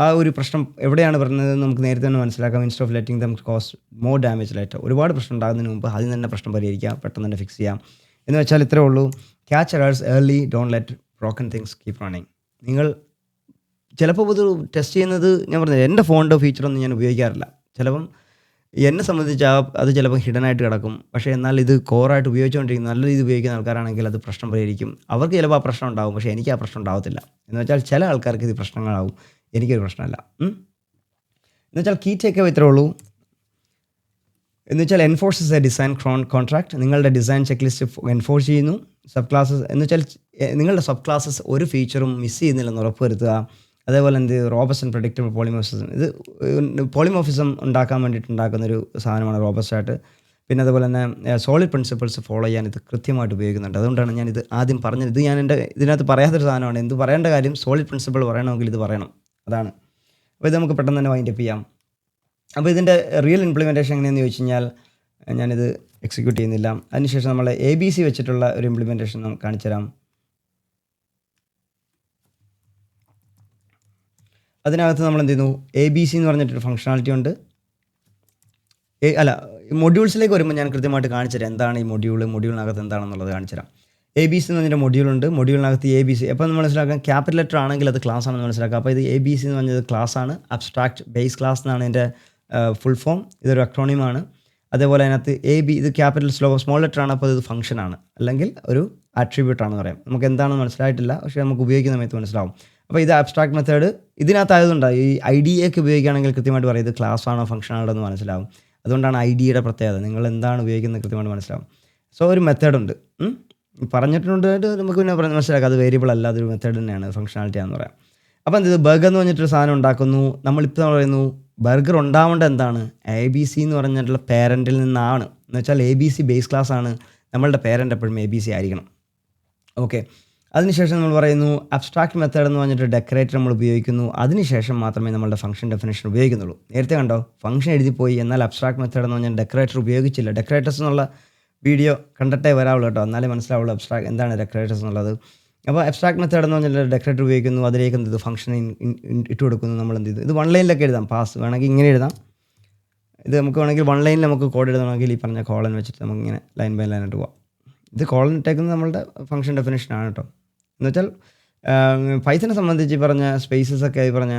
ആ ഒരു പ്രശ്നം എവിടെയാണ് പറഞ്ഞത് നമുക്ക് നേരത്തെ തന്നെ മനസ്സിലാക്കാം. Instead of letting dum cos more damage later. ഒരുപാട് പ്രശ്നം ഉണ്ടാകുന്നതിന് മുമ്പ് ആദ്യം തന്നെ പ്രശ്നം പരിഹരിക്കുക, പെട്ടെന്ന് തന്നെ ഫിക്സ് ചെയ്യാം. എന്ന് വെച്ചാൽ ഇത്രേ ഉള്ളൂ. Catch errors early, don't let broken things keep running. നിങ്ങൾ ചിലപ്പോൾ ഇത് ടെസ്റ്റ് ചെയ്യുന്നത്, ഞാൻ പറഞ്ഞത് എൻ്റെ ഫോണിൻ്റെ ഫീച്ചറൊന്നും ഞാൻ ഉപയോഗിക്കാറില്ല. ചിലപ്പം എന്നെ സംബന്ധിച്ച് അത് ചിലപ്പോൾ ഹിഡൻ ആയിട്ട് കിടക്കും. പക്ഷേ എന്നാൽ ഇത് കോറായിട്ട് ഉപയോഗിച്ചുകൊണ്ടിരിക്കുന്ന നല്ല രീതിയിൽ ഉപയോഗിക്കുന്ന ആൾക്കാരാണെങ്കിൽ അത് പ്രശ്നം പരിഹരിക്കും. അവർക്ക് ചിലപ്പോൾ ആ പ്രശ്നം ഉണ്ടാകും, പക്ഷേ എനിക്ക് ആ പ്രശ്നം ഉണ്ടാകത്തില്ല. എന്ന് വെച്ചാൽ ചില ആൾക്കാർക്ക് ഇത് പ്രശ്നങ്ങളാവും, എനിക്കൊരു പ്രശ്നമല്ല. എന്ന് വെച്ചാൽ കീ ടേക്ക് ഇത്രേ ഉള്ളൂ. എന്ന് വെച്ചാൽ എൻഫോഴ്സസ് എ ഡിസൈൻ കോൺട്രാക്ട്. നിങ്ങളുടെ ഡിസൈൻ ചെക്ക് ലിസ്റ്റ് എൻഫോഴ്സ് ചെയ്യുന്നു. സബ് ക്ലാസ്സസ് എന്ന് വെച്ചാൽ നിങ്ങളുടെ സബ് ക്ലാസ്സസ് ഒരു ഫീച്ചറും മിസ് ചെയ്യുന്നില്ലെന്ന് ഉറപ്പ് വരുത്തുക. അതേപോലെ റോബസ്റ്റ് ആൻഡ് പ്രഡിക്റ്റബിൾ പോളിമോർഫിസം. ഇത് പോളിമോർഫിസം ഉണ്ടാക്കാൻ വേണ്ടിയിട്ട് ഉണ്ടാക്കുന്നൊരു സാധനമാണ് റോബസ്റ്റ് ആയിട്ട്. പിന്നെ അതുപോലെ തന്നെ സോളിഡ് പ്രിൻസിപ്പിൾസ് ഫോളോ ചെയ്യാൻ ഇത് കൃത്യമായിട്ട് ഉപയോഗിക്കുന്നുണ്ട്. അതുകൊണ്ടാണ് ഞാനിത് ആദ്യം പറഞ്ഞത്. ഇത് ഞാൻ ഇതിനകത്ത് പറയാത്തൊരു സാധനമാണ്. എന്ത് പറയേണ്ട കാര്യം, സോളിഡ് പ്രിൻസിപ്പിൾ പറയണമെങ്കിൽ ഇത് പറയണം, അതാണ്. അപ്പോൾ ഇത് നമുക്ക് പെട്ടെന്ന് തന്നെ വൈൻഡപ്പ് ചെയ്യാം. അപ്പോൾ ഇതിൻ്റെ റിയൽ ഇംപ്ലിമെൻറ്റേഷൻ എങ്ങനെയാണെന്ന് ചോദിച്ചു കഴിഞ്ഞാൽ, ഞാനിത് എക്സിക്യൂട്ട് ചെയ്യുന്നില്ല. അതിനുശേഷം നമ്മൾ ABC വെച്ചിട്ടുള്ള ഒരു ഇംപ്ലിമെൻറ്റേഷൻ നമുക്ക് കാണിച്ചു തരാം. അതിനകത്ത് നമ്മൾ എന്ത് ചെയ്യുന്നു, ABC എന്ന് പറഞ്ഞിട്ടൊരു ഫംഗ്ഷനാലിറ്റി ഉണ്ട്. മൊഡ്യൂൾസിലേക്ക് വരുമ്പോൾ ഞാൻ കൃത്യമായിട്ട് കാണിച്ചു തരാം എന്താണ് ഈ മൊഡ്യൂളിനകത്ത് എന്താണെന്നുള്ളത് കാണിച്ചു തരാം. ABC എന്ന് പറഞ്ഞൊരു മൊഡ്യൂളുണ്ട്. മൊഡ്യൂളിനകത്ത് ABC. അപ്പോൾ നമ്മൾ മനസ്സിലാക്കാം, ക്യാപിറ്റൽ ലെറ്റർ ആണെങ്കിൽ അത് ക്ലാസ് ആണെന്ന് മനസ്സിലാക്കാം. അപ്പോൾ ഇത് ABC എന്ന് പറഞ്ഞത് ക്ലാസ് ആണ്. അബ്സ്ട്രാക്ട് ബേസ് ക്ലാസ് എന്നാണ് ഇതിൻ്റെ ഫുൾ ഫോം. ഇതൊരു അക്രോണിമാണ്. അതേപോലെ അതിനകത്ത് ഇത് ക്യാപിറ്റൽ സ്മോൾ ലെറ്റർ ആണ്. അപ്പോൾ ഇത് ഫംഗ്ഷനാണ്, അല്ലെങ്കിൽ ഒരു ആട്രിബ്യൂട്ടാണെന്ന് പറയാം. നമുക്ക് എന്താണെന്ന് മനസ്സിലായിട്ടില്ല, പക്ഷേ നമുക്ക് ഉപയോഗിക്കുന്ന സമയത്ത് മനസ്സിലാവും. അപ്പോൾ ഇത് അബ്സ്ട്രാക്ട് മെത്തേഡ് ഇതിനകത്തായതുകൊണ്ട് ഈ IDE ഒക്കെ ഉപയോഗിക്കുകയാണെങ്കിൽ കൃത്യമായിട്ട് പറയും ഇത് ക്ലാസ് ആണോ ഫംഗ്ഷൻ ആണോ എന്ന് മനസ്സിലാവും. അതുകൊണ്ടാണ് IDEയുടെ പ്രത്യേകത. നിങ്ങൾ എന്താണ് ഉപയോഗിക്കുന്നത് കൃത്യമായിട്ട് മനസ്സിലാവും. സോ ഒരു മെത്തേഡുണ്ട്, പറഞ്ഞിട്ടുണ്ട്, നമുക്ക് പിന്നെ മനസ്സിലാക്കാം അത് വേരിയബിൾ അല്ല, അതൊരു മെത്തേഡ് തന്നെയാണ്, ഫംഗ്ഷനാലിറ്റി ആണെന്ന് പറയാം. അപ്പോൾ എന്ത് ബർഗർ എന്ന് പറഞ്ഞിട്ടൊരു സാധനം ഉണ്ടാക്കുന്നു. നമ്മളിപ്പോൾ പറയുന്നു ബർഗർ ഉണ്ടാവേണ്ട എന്താണ്, ABC എന്ന് പറഞ്ഞിട്ടുള്ള പേരൻറ്റിൽ നിന്നാണ്. എന്ന് വെച്ചാൽ ABC ബേസ് ക്ലാസ് ആണ്. നമ്മളുടെ പേരൻ്റ് എപ്പോഴും ABC ആയിരിക്കണം. ഓക്കെ. അതിനുശേഷം നമ്മൾ പറയുന്നു അബ്സ്ട്രാക്ട് മെത്തേഡ് എന്ന് പറഞ്ഞിട്ട് ഡെക്കറേറ്റർ നമ്മൾ ഉപയോഗിക്കുന്നു. അതിനുശേഷം മാത്രമേ നമ്മളുടെ ഫംഗ്ഷൻ ഡെഫിനേഷൻ ഉപയോഗിക്കുന്നുള്ളൂ. നേരത്തെ കണ്ടോ, ഫംഗ്ഷൻ എഴുതിപ്പോയി, എന്നാൽ അബ്സ്ട്രാക്ട് മെത്തേഡ് എന്ന് പറഞ്ഞാൽ ഡെക്കറേറ്റർ ഉപയോഗിച്ചില്ല. ഡെക്കറേറ്റേഴ്സ് എന്നുള്ള വീഡിയോ കണ്ടിട്ടേ വരാവുള്ളൂ കേട്ടോ, എന്നാലേ മനസ്സിലാവുള്ളൂ എന്താണ് ഡെക്കറേറ്റേഴ്സ് എന്നുള്ളത്. അപ്പോൾ അബ്സ്ട്രാക്ട് മെത്തേഡ് എന്ന് പറഞ്ഞാൽ ഡെക്കറേറ്റർ ഉപയോഗിക്കുന്നു. അതിലേക്ക് എന്ത് ചെയ്തു, ഫംഗ്ഷൻ ഇട്ട് കൊടുക്കുന്നു. നമ്മൾ എന്ത് ചെയ്തു, ഇത് 1 ലൈനിലൊക്കെ എഴുതാം. പാസ് വേണമെങ്കിൽ ഇങ്ങനെ എഴുതാം. ഇത് നമുക്ക് വേണമെങ്കിൽ 1 ലൈനിൽ നമുക്ക് കോഡ് എഴുതണമെങ്കിൽ ഈ പറഞ്ഞ കോളൻ വെച്ചിട്ട് നമുക്കിങ്ങനെ ലൈൻ ബൈ ലൈനായിട്ട് പോകാം. ഇത് കോളൻ ഇട്ടേക്കുന്നത് നമ്മളുടെ ഫംഗ്ഷൻ ഡെഫിനേഷനാണ് കേട്ടോ. എന്ന് വെച്ചാൽ പൈത്തനെ സംബന്ധിച്ച് ഈ പറഞ്ഞ സ്പേസസ് ഒക്കെ ഈ പറഞ്ഞ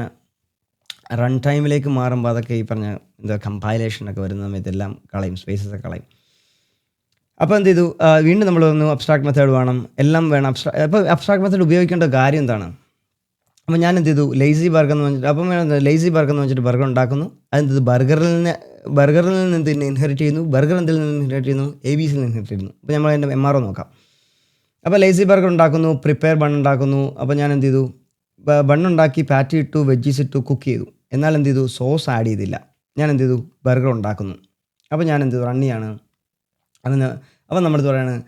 റൺ ടൈമിലേക്ക് മാറുമ്പോൾ അതൊക്കെ ഈ പറഞ്ഞ കമ്പൈലേഷനൊക്കെ വരുന്ന സമയത്തെല്ലാം കളയും, സ്പേസസ് ഒക്കെ കളയും. അപ്പോൾ എന്ത് ചെയ്തു, വീണ്ടും നമ്മൾ വന്നു അബ്സ്ട്രാക്ട് മെത്തേഡ് വേണം, എല്ലാം വേണം. അപ്പോൾ അബ്സ്ട്രാക്ട് മെത്തേഡ് ഉപയോഗിക്കേണ്ട കാര്യം എന്താണ്, അപ്പോൾ ഞാൻ എന്ത് ചെയ്തു, ലേസി ബർഗർ എന്ന് പറഞ്ഞിട്ട്, അപ്പം ലേസി ബർഗർ എന്ന് വെച്ചിട്ട് ബർഗർ ഉണ്ടാക്കുന്നു. അതെന്ത് ബർഗറിൽ നിന്ന് എന്ത് ഇൻഹെറിറ്റ് ചെയ്യുന്നു, ബർഗർ എന്തിൽ നിന്ന് ഇൻഹെറിറ്റ് ചെയ്യുന്നു, ABC നിന്ന് ഇൻഹെറിറ്റ് ചെയ്യുന്നു. അപ്പോൾ നമ്മൾ അതിൻ്റെ MRO നോക്കാം. അപ്പോൾ ലേസി ബർഗർ ഉണ്ടാക്കുന്നു, പ്രിപ്പയർ ബൺ ഉണ്ടാക്കുന്നു. അപ്പോൾ ഞാൻ എന്ത് ചെയ്തു, ബണ്ണുണ്ടാക്കി, പാറ്റി ഇട്ടു, വെജീസ് ഇട്ടു, കുക്ക് ചെയ്തു. എന്നാൽ എന്ത് ചെയ്തു, സോസ് ആഡ് ചെയ്തില്ല. ഞാൻ എന്ത് ചെയ്തു, ബർഗർ ഉണ്ടാക്കുന്നു. അപ്പോൾ ഞാൻ എന്ത് ചെയ്തു, റൺ ചെയ്യാണ്. അപ്പം നമ്മളത് പറയുന്നത്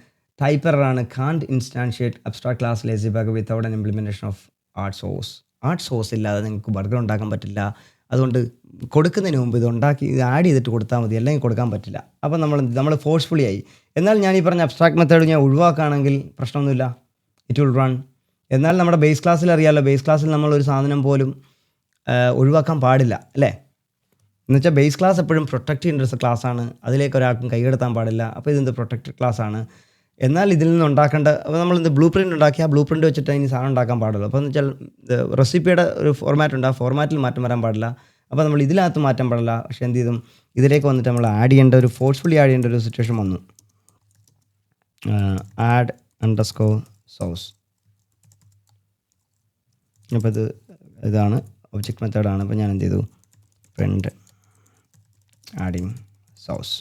ടൈപ്പ് എററാണ്, can't instantiate abstract class lazy burger without an implementation of art sauce ഇല്ലാതെ നിങ്ങൾക്ക് ബർഗർ ഉണ്ടാക്കാൻ പറ്റില്ല. അതുകൊണ്ട് കൊടുക്കുന്നതിന് മുമ്പ് ഇത് ആഡ് ചെയ്തിട്ട് കൊടുത്താൽ മതി, അല്ലെങ്കിൽ കൊടുക്കാൻ പറ്റില്ല. അപ്പം നമ്മൾ ഫോഴ്സ്ഫുള്ളി ആയി. എന്നാൽ ഞാൻ ഈ പറഞ്ഞ അബ്സ്ട്രാക്ട് മെത്തേഡ് ഞാൻ ഒഴിവാക്കുകയാണെങ്കിൽ പ്രശ്നമൊന്നുമില്ല, ഇറ്റ് വിൽ റൺ. എന്നാൽ നമ്മുടെ ബേസ് ക്ലാസ്സിൽ അറിയാമല്ലോ, ബേസ് ക്ലാസ്സിൽ നമ്മളൊരു സാധനം പോലും ഒഴിവാക്കാൻ പാടില്ല, അല്ലേ? എന്നുവെച്ചാൽ ബേസ് ക്ലാസ് എപ്പോഴും പ്രൊട്ടക്റ്റ് ചെയ്യേണ്ട ക്ലാസ്സാണ്, അതിലേക്ക് ഒരാൾക്കും കൈകടത്താൻ പാടില്ല. അപ്പോൾ ഇതെന്ത് പ്രൊട്ടക്റ്റഡ് ക്ലാസ്സാണ്. എന്നാൽ ഇതിൽ നിന്ന് ഉണ്ടാക്കേണ്ട, അപ്പോൾ നമ്മളെന്ത് ബ്ലൂ പ്രിൻ്റ് ഉണ്ടാക്കി ആ ബ്ലൂ പ്രിൻ്റ് വെച്ചിട്ട് അതിന് സാധനം ഉണ്ടാക്കാൻ പാടുള്ളൂ. അപ്പോൾ എന്ന് വെച്ചാൽ റെസിപ്പിയുടെ ഒരു ഫോർമാറ്റ് ഉണ്ട്, ആ ഫോർമാറ്റിൽ മാറ്റം വരാൻ പാടില്ല. അപ്പോൾ നമ്മൾ ഇതിനകത്ത് മാറ്റം പാടില്ല. പക്ഷേ എന്ത് ചെയ്തും ഇതിലേക്ക് വന്നിട്ട് നമ്മൾ ഫോഴ്സ്ഫുള്ളി ആഡ് ചെയ്യേണ്ട ഒരു സിറ്റുവേഷൻ വന്നു. add_sauce. അപ്പോൾ ഇതാണ് ഒബ്ജക്റ്റ് മെത്തേഡാണ്. അപ്പോൾ ഞാൻ എന്ത് ചെയ്തു, പ്രിൻ്റ് ആഡിങ് സോസ്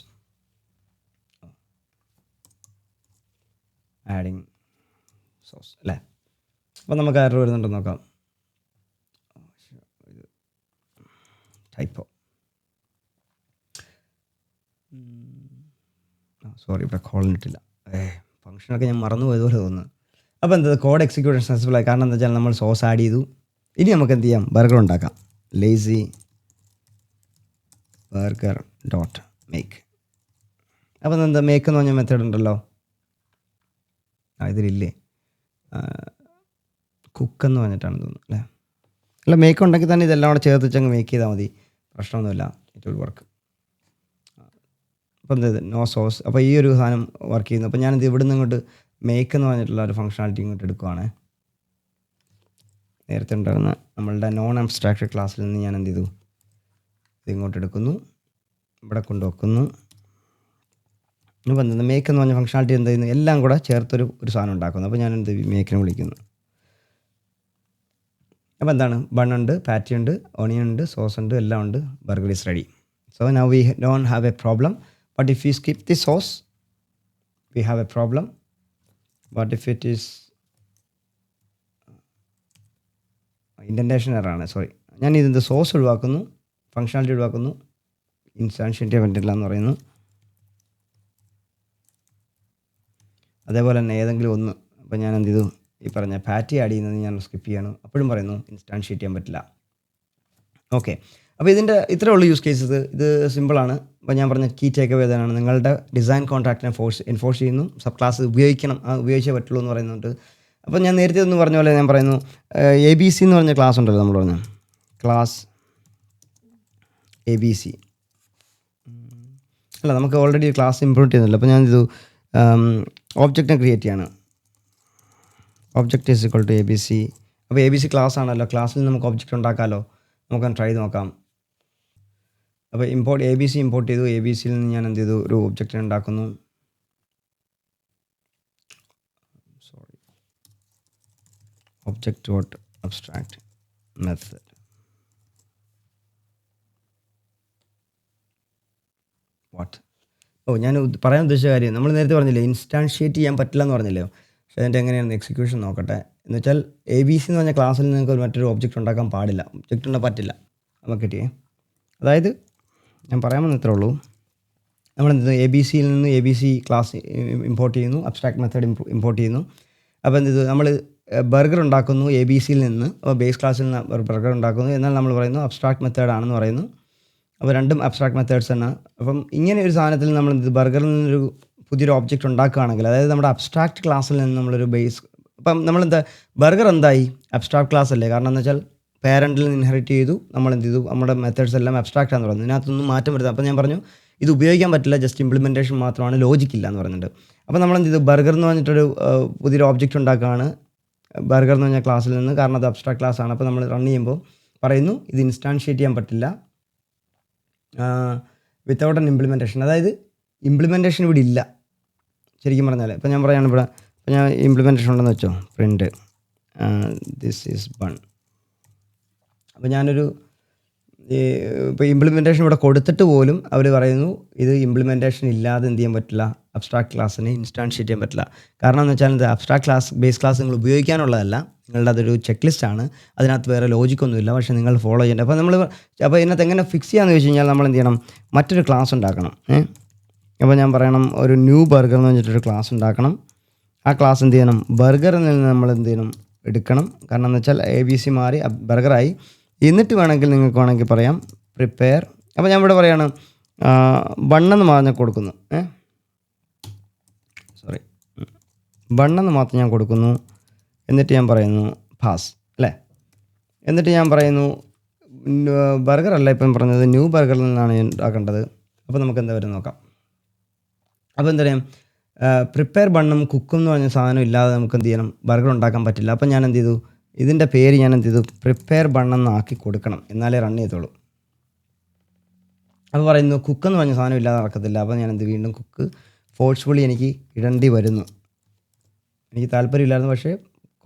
അല്ലേ. അപ്പോൾ നമുക്ക് എറർ വരുന്നുണ്ടെന്ന് നോക്കാം. ടൈപ്പോ, സോറി, ഇവിടെ കോളിനിട്ടില്ല. ഫംഗ്ഷനൊക്കെ ഞാൻ മറന്നു പോയതുപോലെ തോന്നുന്നു. അപ്പോൾ എന്താ, കോഡ് എക്സിക്യൂഷൻ സക്സസ്ഫുൾ ആയി. കാരണം എന്താ വെച്ചാൽ നമ്മൾ സോസ് ആഡ് ചെയ്തു. ഇനി നമുക്ക് എന്ത് ചെയ്യാം, ബർഗർ ഉണ്ടാക്കാം. Lazy burger dot make. അപ്പോൾ എന്താ, മേക്ക് എന്ന് പറഞ്ഞ മെത്തേഡ് ഉണ്ടല്ലോ, ഇതിലില്ലേ, കുക്കെന്ന് പറഞ്ഞിട്ടാണ് തോന്നുന്നു, അല്ലേ? അല്ല, മേക്ക് ഉണ്ടെങ്കിൽ തന്നെ ഇതെല്ലാം കൂടെ ചേർത്ത് വെച്ചങ്ങ് മേക്ക് ചെയ്താൽ മതി, പ്രശ്നമൊന്നുമില്ല, ഇറ്റ് വിൽ വർക്ക്. അപ്പോൾ എന്ത്, നോ സോസ്. അപ്പോൾ ഈ ഒരു സാധനം വർക്ക് ചെയ്യുന്നു. അപ്പോൾ ഞാനിത് ഇവിടെ നിന്ന് ഇങ്ങോട്ട് മേക്ക് എന്ന് പറഞ്ഞിട്ടുള്ള ഒരു ഫംഗ്ഷനാലിറ്റി ഇങ്ങോട്ട് എടുക്കുവാണ്. നേരത്തെ ഉണ്ടായിരുന്ന നമ്മളുടെ നോൺ അബ്സ്ട്രാക്ട് ക്ലാസ്സിൽ നിന്ന് ഞാൻ എന്ത് ചെയ്തു, ഇതിങ്ങോട്ട് എടുക്കുന്നു, ഇവിടെ കൊണ്ടുവെക്കുന്നു. അപ്പോൾ എന്താ, മേക്ക് എന്ന് പറഞ്ഞ ഫംഗ്ഷനാലിറ്റി എന്ത് ചെയ്യുന്നു, എല്ലാം കൂടെ ചേർത്തൊരു സാധനം ഉണ്ടാക്കുന്നു. അപ്പോൾ ഞാൻ എന്ത് മേക്കിനെ വിളിക്കുന്നു. അപ്പോൾ എന്താണ്, ബണ്ണുണ്ട്, പാറ്റി ഉണ്ട്, ഓണിയൻ ഉണ്ട്, സോസ് ഉണ്ട്, എല്ലാം ഉണ്ട്, burger is ready. So now we don't have a problem. But if you skip the sauce we have a problem. But if it is indentation എററാണ്, സോറി. ഞാൻ ഇതിൻ്റെ സോസ് ഒഴിവാക്കുന്നു, ഫംഗ്ഷനാലിറ്റി ഒഴിവാക്കുന്നു, ഇൻസ്റ്റാൻഷിയേറ്റ് പറ്റില്ല എന്ന് പറയുന്നു. അതേപോലെ തന്നെ ഏതെങ്കിലും ഒന്ന്, അപ്പോൾ ഞാൻ എന്ത് ചെയ്തു, ഈ പറഞ്ഞ പാറ്റി ആഡ് ചെയ്യുന്നത് ഞാൻ സ്കിപ്പ് ചെയ്യണം. അപ്പോഴും പറയുന്നു ഇൻസ്റ്റാൻഷിയേറ്റ് ചെയ്യാൻ പറ്റില്ല. ഓക്കെ, അപ്പോൾ ഇതിൻ്റെ ഇത്രയേ ഉള്ളൂ യൂസ് കേസസ്. ഇത് സിമ്പിളാണ്. അപ്പോൾ ഞാൻ പറഞ്ഞ കീ ടേക്ക് അവേ ഏതാണ്, നിങ്ങളുടെ ഡിസൈൻ കോൺട്രാക്റ്റിനെ എൻഫോഴ്സ് ചെയ്യുന്നു, സബ് ക്ലാസ് ഉപയോഗിക്കണം, ഉപയോഗിച്ചേ പറ്റുള്ളൂ എന്ന് പറയുന്നുണ്ട്. അപ്പോൾ ഞാൻ നേരത്തെ ഒന്ന് പറഞ്ഞ പോലെ ഞാൻ പറയുന്നു, ABC എന്ന് പറഞ്ഞ ക്ലാസ് ഉണ്ടല്ലോ, നമ്മൾ പറഞ്ഞ ക്ലാസ് ABC അല്ല, നമുക്ക് ഓൾറെഡി ക്ലാസ് ഇംപ്ലിമെൻറ്റ് ചെയ്യുന്നില്ല. അപ്പോൾ ഞാൻ ഇത് ഓബ്ജക്റ്റിനെ ക്രിയേറ്റ് ചെയ്യാണ്. Object is equal to ABC. അപ്പോൾ ABC ക്ലാസ് ആണല്ലോ, ക്ലാസ്സിൽ നമുക്ക് ഒബ്ജക്റ്റ് ഉണ്ടാക്കാമല്ലോ. നമുക്കൊന്ന് ട്രൈ ചെയ്ത് നോക്കാം. അപ്പോൾ ABC ഇമ്പോർട്ട് ചെയ്തു. ABCയിൽ നിന്ന് ഞാൻ എന്ത് ചെയ്തു, ഒരു ഒബ്ജക്റ്റ് ഉണ്ടാക്കുന്നു. Sorry, object dot abstract method. ഞാൻ പറയാൻ ഉദ്ദേശിച്ച കാര്യം, നമ്മൾ നേരത്തെ പറഞ്ഞില്ലേ ഇൻസ്റ്റാൻഷിയേറ്റ് ചെയ്യാൻ പറ്റില്ല എന്ന് പറഞ്ഞില്ലയോ. പക്ഷേ അതിൻ്റെ എങ്ങനെയാണ് എക്സിക്യൂഷൻ നോക്കട്ടെ. എന്ന് വെച്ചാൽ ABC എന്ന് പറഞ്ഞ ക്ലാസ്സിൽ നിങ്ങൾക്ക് മറ്റൊരു ഒബ്ജക്റ്റ് ഉണ്ടാക്കാൻ പാടില്ല, ഒബ്ജക്റ്റ് ഉണ്ടാകാൻ പറ്റില്ല. നമുക്ക് കിട്ടിയേ, അതായത് ഞാൻ പറയാൻ വന്ന ഇത്രേ ഉള്ളൂ. നമ്മളെന്ത് ABCയിൽ നിന്ന് ABC ക്ലാസ് ഇമ്പോർട്ട് ചെയ്യുന്നു, അബ്സ്ട്രാക്ട് മെത്തേഡ് ഇമ്പോർട്ട് ചെയ്യുന്നു. അപ്പോൾ എന്ത് ചെയ്തു, നമ്മൾ ബർഗർ ഉണ്ടാക്കുന്നു ABCയിൽ നിന്ന്. അപ്പോൾ ബേസ് ക്ലാസ്സിൽ നിന്ന് ബർഗർ ഉണ്ടാക്കുന്നു. എന്നാൽ നമ്മൾ പറയുന്നു അബ്സ്ട്രാക്ട് മെത്തേഡാണെന്ന് പറയുന്നു. അപ്പോൾ രണ്ടും അബ്സ്ട്രാക്ട് മെത്തേഡ്സ് ആണ്. അപ്പം ഇങ്ങനെ ഒരു സാധനത്തിൽ നമ്മൾ ബർഗറിൽ നിന്നൊരു പുതിയൊരു ഒബ്ജക്റ്റ് ഉണ്ടാക്കുകയാണെങ്കിൽ, അതായത് നമ്മുടെ അബ്സ്ട്രാക്ട് ക്ലാസ്സിൽ നിന്ന് നമ്മളൊരു ബേസ്, അപ്പം നമ്മളെന്താ ബർഗർ എന്തായി അബ്സ്ട്രാക്ട് ക്ലാസ് അല്ലേ. കാരണം എന്ന് വെച്ചാൽ പാരൻറ്റിൽ നിന്ന് ഇൻഹെറിറ്റ് ചെയ്തു, നമ്മൾ എന്ത് ചെയ്തു, നമ്മുടെ മെത്തേഡ്സ് എല്ലാം അബ്സ്ട്രാക്റ്റ് ആണെന്ന് പറഞ്ഞു. ഇതിനകത്തൊന്നും മാറ്റം വരുന്നത്. അപ്പോൾ ഞാൻ പറഞ്ഞു ഇത് ഉപയോഗിക്കാൻ പറ്റില്ല, ജസ്റ്റ് ഇംപ്ലിമെൻറ്റേഷൻ മാത്രമാണ്, ലോജിക്കില്ല എന്ന് പറഞ്ഞിട്ട്. അപ്പോൾ നമ്മൾ എന്ത് ചെയ്തു, ബർഗർ എന്ന് പറഞ്ഞിട്ടൊരു പുതിയൊരു ഒബ്ജക്റ്റ് ഉണ്ടാക്കുകയാണ് ബർഗർ എന്ന് പറഞ്ഞ ക്ലാസ്സിൽ നിന്ന്. കാരണം അത് അബ്സ്ട്രാക്ട് ക്ലാസ് ആണ്. അപ്പോൾ നമ്മൾ റൺ ചെയ്യുമ്പോൾ പറയുന്നു ഇത് ഇൻസ്റ്റാൻഷിയേറ്റ് ചെയ്യാൻ പറ്റില്ല വിത്തൗട്ട് ആൻ ഇംപ്ലിമെൻറ്റേഷൻ. അതായത് ഇംപ്ലിമെൻറ്റേഷൻ ഇവിടെ ഇല്ല ശരിക്കും പറഞ്ഞാൽ. ഇപ്പോൾ ഞാൻ പറയുകയാണ് ഇവിടെ, ഇപ്പോൾ ഞാൻ ഇംപ്ലിമെൻറ്റേഷൻ ഉണ്ടെന്ന് വെച്ചോ, പ്രിൻറ്റ് ദിസ് ഈസ് ബൺ. അപ്പോൾ ഞാനൊരു ഇപ്പോൾ ഇംപ്ലിമെൻറ്റേഷൻ ഇവിടെ കൊടുത്തിട്ട് പോലും അവർ പറയുന്നു ഇത് ഇംപ്ലിമെൻറ്റേഷൻ ഇല്ലാതെ എന്ത് ചെയ്യാൻ പറ്റില്ല, അബ്സ്ട്രാക്ട് ക്ലാസ്സിന് ഇൻസ്റ്റാൻഷിയേറ്റ് ചെയ്യാൻ പറ്റില്ല. കാരണം എന്ന് വെച്ചാൽ ഇത് അബ്സ്ട്രാക്ട് ക്ലാസ് ബേസ് ക്ലാസ് നിങ്ങൾ ഉപയോഗിക്കാനുള്ളതല്ല, നിങ്ങളുടെ അതൊരു ചെക്ക് ലിസ്റ്റാണ്, അതിനകത്ത് വേറെ ലോജിക്കൊന്നുമില്ല, പക്ഷേ നിങ്ങൾ ഫോളോ ചെയ്യേണ്ടത്. അപ്പോൾ ഇതിനകത്ത് എങ്ങനെ ഫിക്സ് ചെയ്യാമെന്ന് വെച്ച് കഴിഞ്ഞാൽ നമ്മൾ എന്ത് ചെയ്യണം, മറ്റൊരു ക്ലാസ് ഉണ്ടാക്കണം. അപ്പോൾ ഞാൻ പറയണം ഒരു ന്യൂ ബർഗർ എന്ന് പറഞ്ഞിട്ടൊരു ക്ലാസ് ഉണ്ടാക്കണം. ആ ക്ലാസ് എന്ത് ചെയ്യണം, ബർഗറിൽ നിന്ന് നമ്മൾ എന്ത് ചെയ്യണം, എടുക്കണം. കാരണം എന്ന് വെച്ചാൽ ABC മാറി ബർഗറായി. എന്നിട്ട് വേണമെങ്കിൽ നിങ്ങൾക്ക് വേണമെങ്കിൽ പറയാം പ്രിപ്പയർ. അപ്പോൾ ഞാൻ ഇവിടെ പറയുകയാണ് ബണ്ണെന്ന് മാത്രം കൊടുക്കുന്നു, ബണ്ണെന്ന് മാത്രം ഞാൻ കൊടുക്കുന്നു. എന്നിട്ട് ഞാൻ പറയുന്നു പാസ് അല്ലേ. എന്നിട്ട് ഞാൻ പറയുന്നു ബർഗറല്ല ഇപ്പം പറഞ്ഞത്, ന്യൂ ബർഗറിൽ നിന്നാണ് ഞാൻ ഉണ്ടാക്കേണ്ടത്. അപ്പോൾ നമുക്ക് എന്താ വരും നോക്കാം. അപ്പോൾ എന്താ പറയുക, പ്രിപ്പയർ ബണ്ണും കുക്കും എന്ന് പറഞ്ഞ സാധനം ഇല്ലാതെ നമുക്ക് എന്ത് ചെയ്യണം, ബർഗർ ഉണ്ടാക്കാൻ പറ്റില്ല. അപ്പോൾ ഞാൻ എന്ത് ചെയ്തു, ഇതിൻ്റെ പേര് ഞാൻ എന്ത് ചെയ്തു, പ്രിപ്പയർ ബണ്ണെന്ന് ആക്കി കൊടുക്കണം, എന്നാലേ റൺ ചെയ്തോളൂ. അപ്പോൾ പറയുന്നു കുക്കെന്ന് പറഞ്ഞ സാധനം ഇല്ലാതെ നടക്കത്തില്ല. അപ്പോൾ ഞാൻ എന്ത് വീണ്ടും കുക്ക് ഫോഴ്സ്ഫുള്ളി എനിക്ക് ഇടേണ്ടി വരുന്നു. എനിക്ക് താല്പര്യമില്ലായിരുന്നു, പക്ഷേ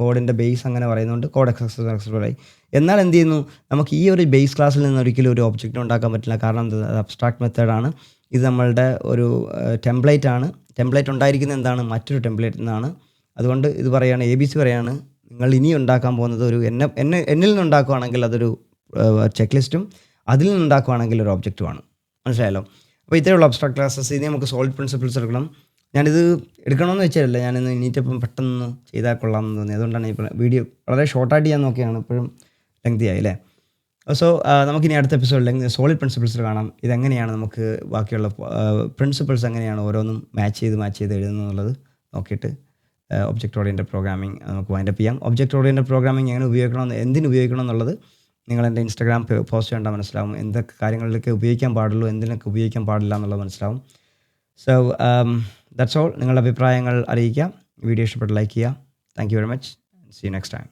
കോഡിൻ്റെ ബേസ് അങ്ങനെ പറയുന്നുണ്ട്, കോഡ് സക്സസ്ഫുൾ ആയി. എന്നാൽ എന്ത് ചെയ്യുന്നു, നമുക്ക് ഈ ഒരു ബേസ് ക്ലാസ്സിൽ നിന്ന് ഒരിക്കലും ഒരു ഒബ്ജക്റ്റ് ഉണ്ടാക്കാൻ പറ്റില്ല. കാരണം എന്താ, അബ്സ്ട്രാക്ട് മെത്തേഡാണ്. ഇത് നമ്മളുടെ ഒരു ടെംപ്ലേറ്റ് ആണ്. ടെംപ്ലേറ്റ് ഉണ്ടായിരിക്കുന്നത് എന്താണ്, മറ്റൊരു ടെംപ്ലേറ്റിൽ നിന്നാണ്. അതുകൊണ്ട് ഇത് പറയുകയാണ്, ABC പറയുകയാണ്, നിങ്ങൾ ഇനി ഉണ്ടാക്കാൻ പോകുന്നത് ഒരു എന്നിൽ നിന്നുണ്ടാക്കുകയാണെങ്കിൽ അതൊരു ചെക്ക് ലിസ്റ്റും, അതിൽ നിന്നുണ്ടാക്കുകയാണെങ്കിൽ ഒരു ഒബ്ജക്റ്റുമാണ്. മനസ്സിലായല്ലോ. അപ്പോൾ ഇത്രയുള്ള അബ്സ്ട്രാക്ട് ക്ലാസ്സസ്. ഇനി നമുക്ക് സോളിഡ് പ്രിൻസിപ്പിൾസ് എടുക്കണം. ഞാനിത് എടുക്കണമെന്ന് വെച്ചാലല്ല, ഞാനിന്ന് എണീറ്റപ്പം പെട്ടെന്ന് ചെയ്താൽ കൊള്ളാമെന്ന് തോന്നി. അതുകൊണ്ടാണ് ഇപ്പോൾ വീഡിയോ വളരെ ഷോർട്ടായിട്ട് ചെയ്യാൻ നോക്കിയാണ്, ഇപ്പോഴും ലെങ്തി ആയി അല്ലേ. സോ നമുക്കിനി അടുത്ത എപ്പിസോഡിൽ സോളിഡ് പ്രിൻസിപ്പിൾസിൽ കാണാം. ഇതെങ്ങനെയാണ് നമുക്ക് ബാക്കിയുള്ള പ്രിൻസിപ്പിൾസ് എങ്ങനെയാണ് ഓരോന്നും മാച്ച് ചെയ്ത് എഴുതുന്നത് എന്നുള്ളത് നോക്കിയിട്ട് ഒബ്ജക്റ്റ് ഓറിയൻറ്റഡ് പ്രോഗ്രാമിംഗ് നമുക്ക് വൈൻഡപ്പ് ചെയ്യാം. ഒബ്ജക്റ്റ് ഓറിയൻറ്റഡ് പ്രോഗ്രാമിംഗ് എങ്ങനെ ഉപയോഗിക്കണം, എന്തിന് ഉപയോഗിക്കണം എന്നുള്ളത് നിങ്ങൾ എൻ്റെ ഇൻസ്റ്റാഗ്രാം പോസ്റ്റ് കണ്ടാൽ മനസ്സിലാവും. എന്തൊക്കെ കാര്യങ്ങളിലൊക്കെ ഉപയോഗിക്കാൻ പാടുള്ളൂ, എന്തിനൊക്കെ ഉപയോഗിക്കാൻ പാടില്ല എന്നുള്ളത് മനസ്സിലാവും. So that's all. നിങ്ങളുടെ അഭിപ്രായങ്ങൾ അറിയിക്കുക. വീഡിയോ ഇഷ്ടപ്പെട്ട് ലൈക്ക് ചെയ്യുക. Thank you very much. See you next time.